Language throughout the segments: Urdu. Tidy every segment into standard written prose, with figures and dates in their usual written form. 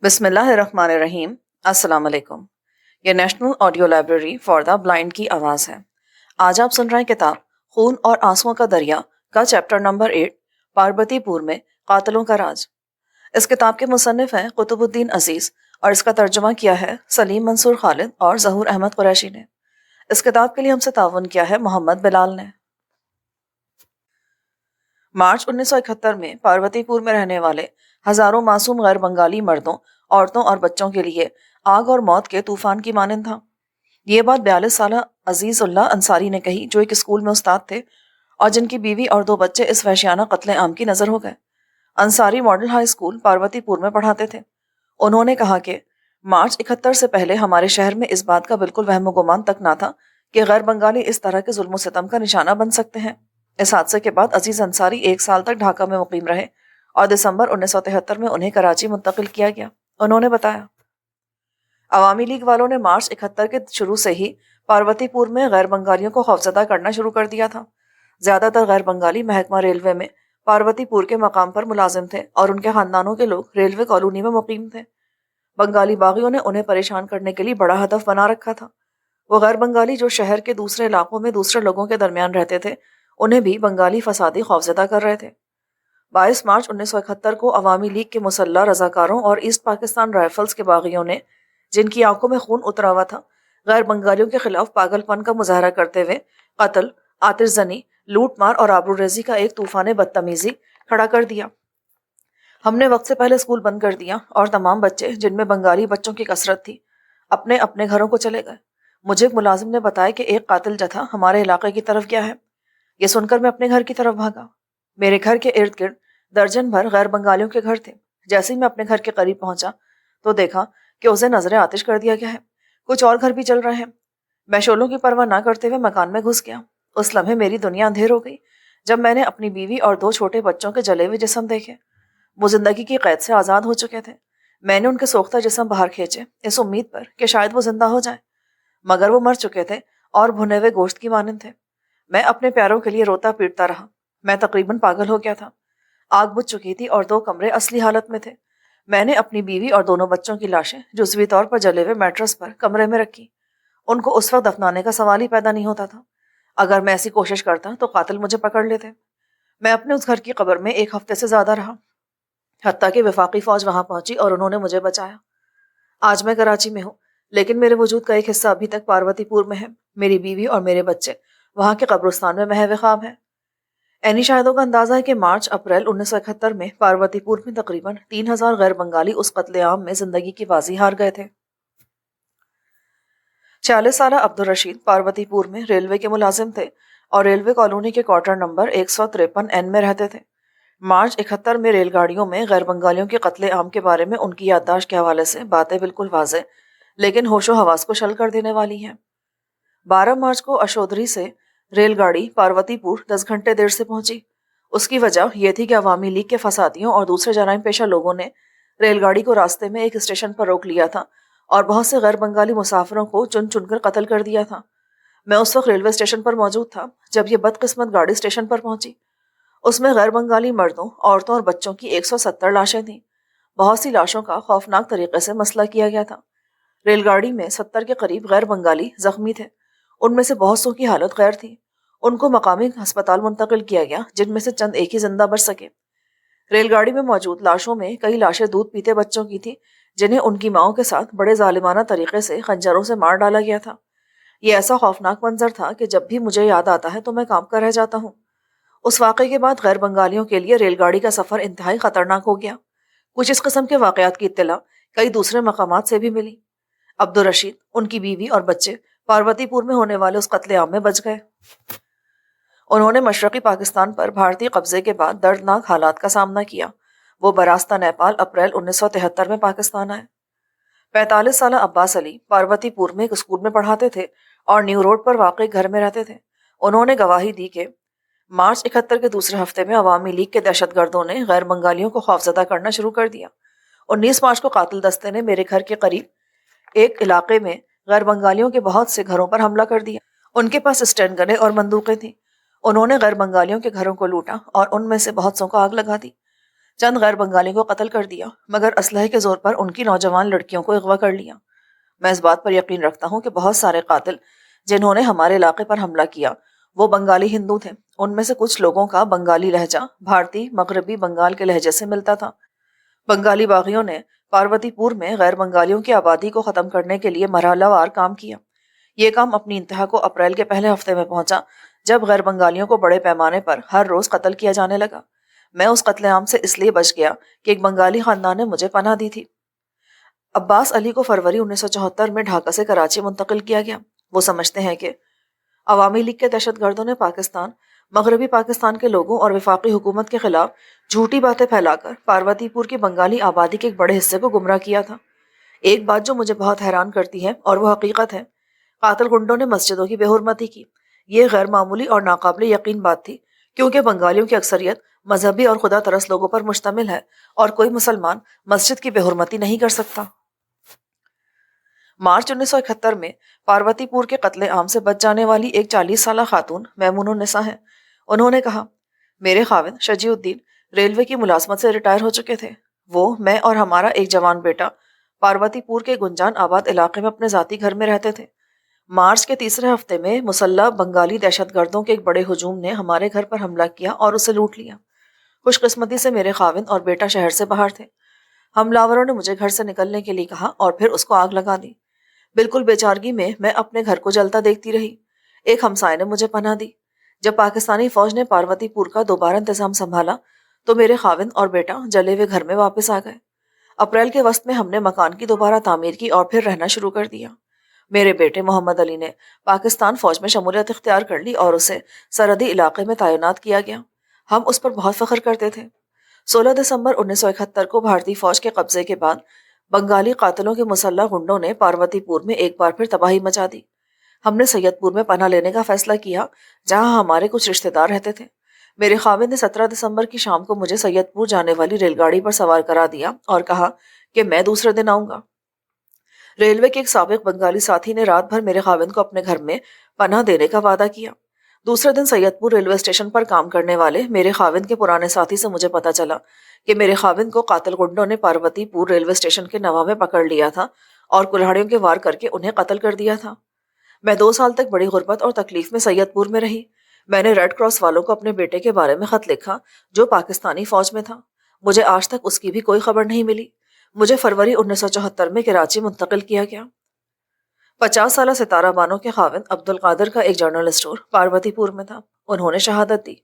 بسم اللہ الرحمن الرحیم۔ السلام علیکم۔ یہ national audio library for the blind کی آواز ہے۔ آج آپ سن رہے ہیں کتاب خون اور آنسوؤں کا دریا کا چیپٹر نمبر 8 پاربتی پور میں قاتلوں کا راج۔ اس کتاب کے مصنف ہیں قطب الدین عزیز اور اس کا ترجمہ کیا ہے سلیم منصور خالد اور ظہور احمد قریشی نے۔ اس کتاب کے لیے ہم سے تعاون کیا ہے محمد بلال نے۔ مارچ 1971 میں پاروتی پور میں رہنے والے ہزاروں معصوم غیر بنگالی مردوں، عورتوں اور بچوں کے لیے آگ اور موت کے طوفان کی مانند تھا۔ یہ بات 42 سالہ عزیز اللہ انصاری نے کہی، جو ایک اسکول میں استاد تھے اور جن کی بیوی اور 2 بچے اس وحشیانہ قتل عام کی نظر ہو گئے۔ Ansari model high school Parvatipur میں پڑھاتے تھے۔ انہوں نے کہا کہ مارچ 71 سے پہلے ہمارے شہر میں اس بات کا بالکل وہم و گمان تک نہ تھا کہ غیر بنگالی اس طرح کے ظلم و ستم کا نشانہ بن سکتے ہیں۔ اس حادثے کے بعد عزیز انصاری 1 سال تک ڈھاکہ میں مقیم رہے اور دسمبر 1973 میں انہیں کراچی منتقل کیا گیا۔ انہوں نے بتایا، عوامی لیگ والوں نے مارچ 71 کے شروع سے ہی پاروتی پور میں غیر بنگالیوں کو خوفزدہ کرنا شروع کر دیا تھا۔ زیادہ تر غیر بنگالی محکمہ ریلوے میں پاروتی پور کے مقام پر ملازم تھے اور ان کے خاندانوں کے لوگ ریلوے کالونی میں مقیم تھے۔ بنگالی باغیوں نے انہیں پریشان کرنے کے لیے بڑا ہدف بنا رکھا تھا۔ وہ غیر بنگالی جو شہر کے دوسرے علاقوں میں دوسرے لوگوں کے درمیان رہتے تھے، انہیں بھی بنگالی فسادی خوفزدہ کر رہے تھے۔ 22 مارچ 1971 کو عوامی لیگ کے مسلح رضاکاروں اور ایسٹ پاکستان رائفلز کے باغیوں نے، جن کی آنکھوں میں خون اترا ہوا تھا، غیر بنگالیوں کے خلاف پاگل پن کا مظاہرہ کرتے ہوئے قتل، آتش زنی، لوٹ مار اور آبروریزی کا ایک طوفان بدتمیزی کھڑا کر دیا۔ ہم نے وقت سے پہلے اسکول بند کر دیا اور تمام بچے، جن میں بنگالی بچوں کی کثرت تھی، اپنے اپنے گھروں کو چلے گئے۔ مجھے ایک ملازم نے بتایا کہ ایک قاتل جتھا ہمارے علاقے کی طرف گیا ہے۔ یہ سن کر میں اپنے گھر کی طرف بھاگا۔ میرے گھر کے ارد گرد درجن بھر غیر بنگالیوں کے گھر تھے۔ جیسے ہی میں اپنے گھر کے قریب پہنچا تو دیکھا کہ اسے نظر آتش کر دیا گیا ہے۔ کچھ اور گھر بھی جل رہے ہیں۔ میں شعلوں کی پرواہ نہ کرتے ہوئے مکان میں گھس گیا۔ اس لمحے میری دنیا اندھیر ہو گئی جب میں نے اپنی بیوی اور 2 چھوٹے بچوں کے جلے ہوئے جسم دیکھے۔ وہ زندگی کی قید سے آزاد ہو چکے تھے۔ میں نے ان کے سوختہ جسم باہر کھینچے اس امید پر کہ شاید وہ زندہ ہو جائیں، مگر وہ مر چکے تھے اور بھنے ہوئے گوشت کی مانند تھے۔ میں اپنے پیاروں کے لیے روتا پیٹتا رہا۔ میں تقریباً پاگل ہو گیا تھا۔ آگ بجھ چکی تھی اور 2 کمرے اصلی حالت میں تھے۔ میں نے اپنی بیوی اور دونوں بچوں کی لاشیں جزوی طور پر جلے ہوئے میٹرس پر کمرے میں رکھی۔ ان کو اس وقت دفنانے کا سوال ہی پیدا نہیں ہوتا تھا۔ اگر میں ایسی کوشش کرتا تو قاتل مجھے پکڑ لیتے۔ میں اپنے اس گھر کی قبر میں 1 ہفتے سے زیادہ رہا، حتیٰ کہ وفاقی فوج وہاں پہنچی اور انہوں نے مجھے بچایا۔ آج میں کراچی میں ہوں، لیکن میرے وجود کا ایک حصہ ابھی تک پاروتی پور میں ہے۔ میری بیوی اور میرے بچے وہاں کے قبرستان میں محو خواب ہیں۔ عینی شاہدوں کا اندازہ ہے کہ مارچ اپریل 1971 میں پاروتی پور میں تقریباً 3000 غیر بنگالی اس قتل عام میں زندگی کی بازی ہار گئے تھے۔ 46 سالہ عبدالرشید پاروتی پور میں ریلوے کے ملازم تھے اور ریلوے کالونی کے کوارٹر نمبر 153N میں رہتے تھے۔ مارچ 71 میں ریل گاڑیوں میں غیر بنگالیوں کے قتل عام کے بارے میں ان کی یادداشت کے حوالے سے باتیں بالکل واضح لیکن ہوش و حواس کو شل کر دینے والی ہیں۔ 12 مارچ کو اشودری سے ریل گاڑی پاروتی پور 10 گھنٹے دیر سے پہنچی۔ اس کی وجہ یہ تھی کہ عوامی لیگ کے فسادیوں اور دوسرے جرائم پیشہ لوگوں نے ریل گاڑی کو راستے میں ایک اسٹیشن پر روک لیا تھا اور بہت سے غیر بنگالی مسافروں کو چن چن کر قتل کر دیا تھا۔ میں اس وقت ریلوے اسٹیشن پر موجود تھا جب یہ بدقسمت گاڑی اسٹیشن پر پہنچی۔ اس میں غیر بنگالی مردوں، عورتوں اور بچوں کی 170 لاشیں تھیں۔ بہت سی لاشوں کا خوفناک طریقے سے مسئلہ کیا گیا تھا۔ ریل گاڑی میں 70 کے قریب غیر بنگالی زخمی تھے۔ ان میں سے بہت سو کی حالت غیر تھی۔ ان کو مقامی ہسپتال منتقل کیا گیا، جن میں سے چند ایک ہی زندہ بچ سکے۔ ریل گاڑی میں موجود لاشوں میں کئی لاشیں دودھ پیتے بچوں کی تھی، جنہیں ان کی ماؤں کے ساتھ بڑے ظالمانہ طریقے سے خنجروں سے مار ڈالا گیا تھا۔ یہ ایسا خوفناک منظر تھا کہ جب بھی مجھے یاد آتا ہے تو میں کانپ کر رہ جاتا ہوں۔ اس واقعے کے بعد غیر بنگالیوں کے لیے ریل گاڑی کا سفر انتہائی خطرناک ہو گیا۔ کچھ اس قسم کے واقعات کی اطلاع کئی دوسرے مقامات سے بھی ملی۔ عبدالرشید، ان کی بیوی اور بچے پاروتی پور میں ہونے والے اس قتل عام میں بچ گئے۔ انہوں نے مشرقی پاکستان پر بھارتی قبضے کے بعد دردناک حالات کا سامنا کیا۔ وہ براستہ نیپال اپریل 1973 میں پاکستان آئے۔ 45 سالہ عباس علی پاروتی پور میں ایک اسکول میں پڑھاتے تھے اور نیو روڈ پر واقع گھر میں رہتے تھے۔ انہوں نے گواہی دی کہ مارچ 71 کے دوسرے ہفتے میں عوامی لیگ کے دہشت گردوں نے غیر بنگالیوں کو خوفزدہ کرنا شروع کر دیا۔ 19 مارچ کو قاتل دستے نے میرے گھر کے قریب ایک علاقے میں غیر بنگالیوں کے بہت سے گھروں پر حملہ کر دیا۔ ان کے پاس اسٹین گنیں اور بندوقیں تھیں۔ انہوں نے غیر بنگالیوں کے گھروں کو لوٹا اور ان میں سے بہت سو کو آگ لگا دی۔ چند غیر بنگالیوں کو قتل کر دیا، مگر اسلحے کے زور پر ان کی نوجوان لڑکیوں کو اغوا کر لیا۔ میں اس بات پر یقین رکھتا ہوں کہ بہت سارے قاتل جنہوں نے ہمارے علاقے پر حملہ کیا وہ بنگالی ہندو تھے۔ ان میں سے کچھ لوگوں کا بنگالی لہجہ بھارتی مغربی بنگال کے لہجے سے ملتا تھا۔ بنگالی باغیوں نے پاروتی پور میں غیر بنگالیوں کی آبادی کو ختم کرنے کے لیے مرحلہ وار کام کیا۔ یہ کام اپنی انتہا کو اپریل کے پہلے ہفتے میں پہنچا، جب غیر بنگالیوں کو بڑے پیمانے پر ہر روز قتل کیا جانے لگا۔ میں اس قتل عام سے اس لیے بچ گیا کہ ایک بنگالی خاندان نے مجھے پناہ دی تھی۔ عباس علی کو فروری 1974 میں ڈھاکہ سے کراچی منتقل کیا گیا۔ وہ سمجھتے ہیں کہ عوامی لیگ کے دہشت گردوں نے پاکستان، مغربی پاکستان کے لوگوں اور وفاقی حکومت کے خلاف جھوٹی باتیں پھیلا کر پاروتی پور کی بنگالی آبادی کے ایک بڑے حصے کو گمراہ کیا تھا۔ ایک بات جو مجھے بہت حیران کرتی ہے اور وہ حقیقت ہے، قاتل گنڈوں نے مسجدوں کی بے حرمتی کی۔ یہ غیر معمولی اور ناقابل یقین بات تھی، کیونکہ بنگالیوں کی اکثریت مذہبی اور خدا ترس لوگوں پر مشتمل ہے اور کوئی مسلمان مسجد کی بے حرمتی نہیں کر سکتا۔ مارچ 1971 میں پاروتی پور کے قتل عام سے بچ جانے والی ایک 40 سالہ خاتون میمون النساء ہیں۔ انہوں نے کہا، میرے خاوند شجیع الدین ریلوے کی ملازمت سے ریٹائر ہو چکے تھے۔ وہ، میں اور ہمارا ایک جوان بیٹا پاروتی پور کے گنجان آباد علاقے میں اپنے ذاتی گھر میں رہتے تھے۔ مارچ کے تیسرے ہفتے میں مسلح بنگالی دہشت گردوں کے ایک بڑے ہجوم نے ہمارے گھر پر حملہ کیا اور اسے لوٹ لیا۔ خوش قسمتی سے میرے خاوند اور بیٹا شہر سے باہر تھے۔ حملاوروں نے مجھے گھر سے نکلنے کے لیے کہا اور پھر اس کو آگ لگا دی۔ بالکل بیچارگی میں میں اپنے گھر کو جلتا دیکھتی رہی۔ ایک ہمسائے نے مجھے پناہ دی۔ جب پاکستانی فوج نے پاروتی پور کا دوبارہ انتظام سنبھالا تو میرے خاوند اور بیٹا جلے ہوئے گھر میں واپس آ گئے۔ اپریل کے وسط میں ہم نے مکان کی دوبارہ تعمیر کی اور پھر رہنا شروع کر دیا۔ میرے بیٹے محمد علی نے پاکستان فوج میں شمولیت اختیار کر لی اور اسے سرحدی علاقے میں تعینات کیا گیا۔ ہم اس پر بہت فخر کرتے تھے۔ 16 دسمبر 1971 کو بھارتی فوج کے قبضے کے بعد بنگالی قاتلوں کے مسلح گنڈوں نے پاروتی پور میں ایک بار پھر تباہی مچا دی۔ ہم نے سید پور میں پناہ لینے کا فیصلہ کیا، جہاں ہمارے کچھ رشتہ دار رہتے تھے۔ میرے خاوند نے 17 دسمبر کی شام کو مجھے سید پور جانے والی ریل گاڑی پر سوار کرا دیا اور کہا کہ میں دوسرے دن آؤں گا۔ ریلوے کے ایک سابق بنگالی ساتھی نے رات بھر میرے خاوند کو اپنے گھر میں پناہ دینے کا وعدہ کیا۔ دوسرے دن سید پور ریلوے اسٹیشن پر کام کرنے والے میرے خاوند کے پرانے ساتھی سے مجھے پتا چلا کہ میرے خاوند کو قاتل گنڈوں نے پاروتی پور ریلوے اسٹیشن کے نوا میں پکڑ لیا تھا اور کلہاڑیوں کے وار کر کے انہیں قتل کر دیا تھا۔ میں 2 سال تک بڑی غربت اور تکلیف میں سید پور میں رہی۔ میں نے ریڈ کراس والوں کو اپنے بیٹے کے بارے میں خط لکھا جو پاکستانی فوج میں تھا۔ مجھے آج تک اس کی بھی کوئی خبر نہیں ملی۔ مجھے فروری 1974 میں کراچی منتقل کیا گیا۔ 50 سالہ ستارہ بانو کے خاوند عبد القادر کا ایک جنرل اسٹور پاروتی پور میں تھا۔ انہوں نے شہادت دی۔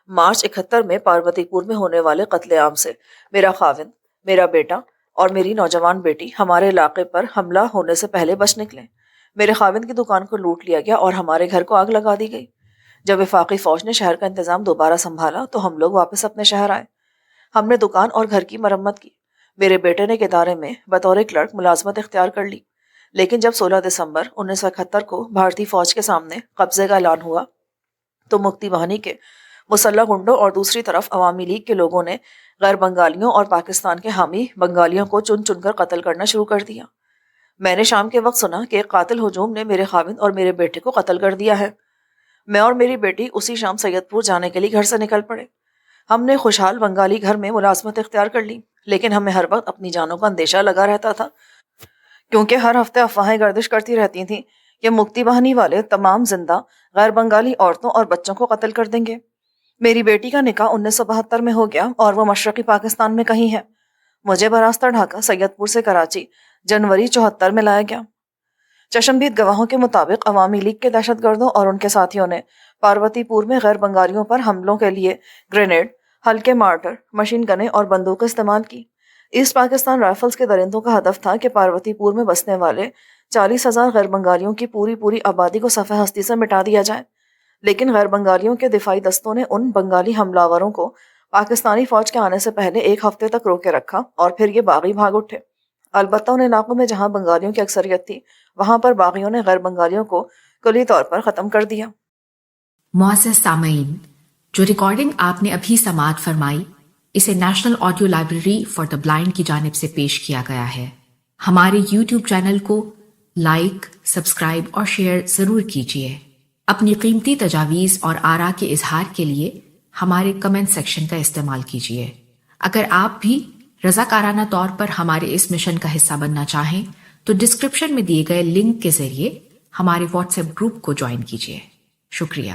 مارچ 71 میں پاروتی پور میں ہونے والے قتل عام سے میرا خاوند، میرا بیٹا اور میری نوجوان بیٹی ہمارے علاقے پر حملہ ہونے سے پہلے بچ نکلے۔ میرے خاوند کی دکان کو لوٹ لیا گیا اور ہمارے گھر کو آگ لگا دی گئی۔ جب وفاقی فوج نے شہر کا انتظام دوبارہ سنبھالا تو ہم لوگ واپس اپنے شہر آئے۔ ہم نے دکان اور گھر کی مرمت کی۔ میرے بیٹے نے ایک ادارے میں بطور کلرک ملازمت اختیار کر لی، لیکن جب 16 دسمبر 1971 کو بھارتی فوج کے سامنے قبضے کا اعلان ہوا تو مکتی باہنی کے مسلح گنڈوں اور دوسری طرف عوامی لیگ کے لوگوں نے غیر بنگالیوں اور پاکستان کے حامی بنگالیوں کو چن چن کر قتل کرنا شروع کر دیا۔ میں نے شام کے وقت سنا کہ ایک قاتل ہجوم نے میرے خاوند اور میرے بیٹے کو قتل کر دیا ہے۔ میں اور میری بیٹی اسی شام سید پور جانے کے لیے گھر سے نکل پڑے۔ ہم نے خوشحال بنگالی گھر میں ملازمت اختیار کر لی، لیکن ہمیں ہر وقت اپنی جانوں کا اندیشہ لگا رہتا تھا، کیونکہ ہر ہفتے افواہیں گردش کرتی رہتی تھیں کہ مکتی باہنی والے تمام زندہ غیر بنگالی عورتوں اور بچوں کو قتل کر دیں گے۔ میری بیٹی کا نکاح 1972 میں ہو گیا اور وہ مشرقی پاکستان میں کہیں ہے۔ مجھے براستہ ڈھاکہ سید پور سے کراچی جنوری 74 میں لایا گیا۔ چشمدید گواہوں کے مطابق عوامی لیگ کے دہشت گردوں اور ان کے ساتھیوں نے پاروتی پور میں غیر بنگالیوں پر حملوں کے لیے گرینیڈ، ہلکے مارٹر، مشین گنیں اور بندوقیں استعمال کی۔ ایسٹ پاکستان رائفلز کے درندوں کا ہدف تھا کہ پاروتی پور میں بسنے والے 40,000 غیر بنگالیوں کی پوری آبادی کو صفحہ ہستی سے مٹا دیا جائے، لیکن غیر بنگالیوں کے دفاعی دستوں نے ان بنگالی حملاوروں کو پاکستانی فوج کے آنے سے پہلے 1 ہفتے تک روکے رکھا اور پھر یہ باغی بھاگ اٹھے۔ البتہ ان علاقوں میں جہاں بنگالیوں کی اکثریت تھی وہاں پر باغیوں نے غیر بنگالیوں کو کلی طور پر ختم کر دیا۔ معزز سامعین، جو ریکارڈنگ آپ نے ابھی سماعت فرمائی اسے national audio library for the blind کی جانب سے پیش کیا گیا ہے۔ ہمارے یوٹیوب چینل کو لائک، سبسکرائب اور شیئر ضرور کیجیے۔ اپنی قیمتی تجاویز اور آراء کے اظہار کے لیے ہمارے کمنٹ سیکشن کا استعمال کیجیے۔ اگر آپ بھی رضاکارانہ طور پر ہمارے اس مشن کا حصہ بننا چاہیں تو ڈسکرپشن میں دیے گئے لنک کے ذریعے ہمارے واٹس ایپ گروپ کو جوائن کیجیے. شکریہ.